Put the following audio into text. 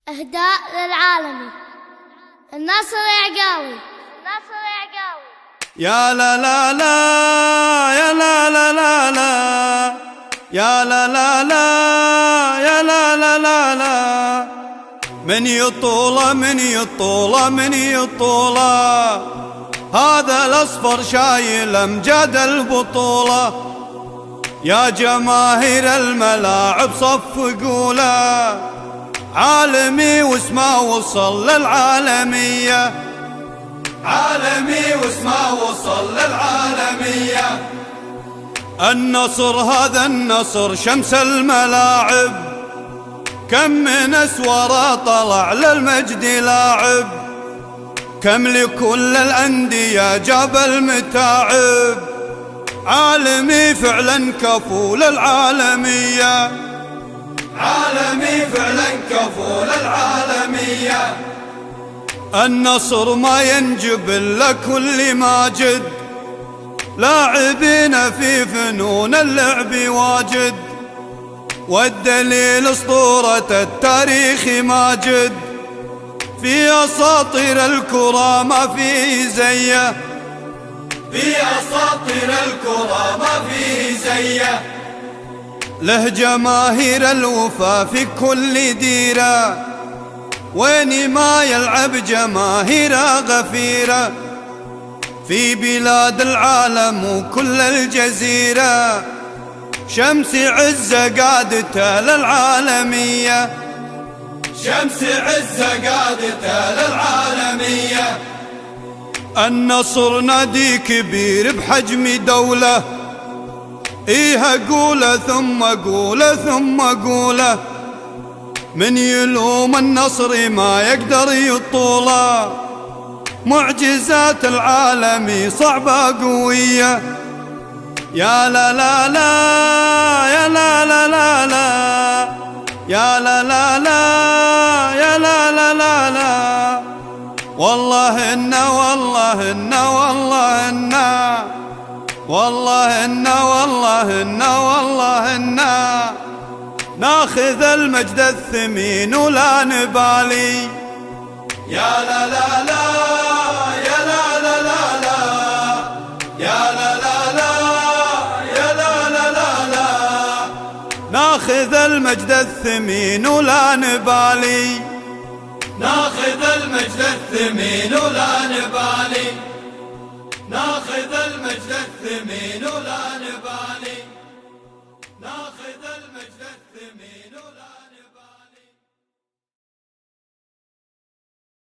إهداء للعالمي الناصر العقاوي. يا لا لا لا يا لا لا لا لا يا لا لا لا يا لا لا لا لا من يطوله من يطوله من يطوله هذا الأصفر شايل أمجاد البطولة. يا جماهير الملاعب صفقوله عالمي واسمه وصل للعالمية، عالمي واسمه وصل للعالمية. النصر هذا النصر شمس الملاعب، كم من اسوره طلع للمجد لاعب، كم لكل الأندية جاب المتاعب. عالمي فعلا كفو للعالمية، عالمي فعلا كفو للعالمية. النصر ما ينجب إلا كل ماجد، لاعبين في فنون اللعب واجد، والدليل اسطورة التاريخ ماجد. في أساطير الكرة ما في زيه، في أساطير الكرة ما في زيه. له جماهير الوفا في كل ديرة، وين ما يلعب جماهيره غفيرة. في بلاد العالم وكل الجزيرة، شمس عزة قادته للعالمية، شمس عزة قادته للعالمية. النصر نادي كبير بحجم دولة، إيه أقوله ثم أقوله ثم أقوله. من يلوم النصر ما يقدر يطوله، معجزات العالمي صعبة قوية. يا لا لا لا يا لا لا لا لا يا لا لا لا يا لا لا لا لا. والله إنا والله إنا والله إنا والله إنا والله إنا والله إنا ناخذ المجد الثمين ولا نبالي. يا لا لا لا يا لا لا لا لا يا لا لا لا يا لا لا لا لا ناخذ المجد الثمين ولا نبالي، ناخذ المجد الثمين ولا نبالي، ناخذ المجد الثمين ولا نبالي.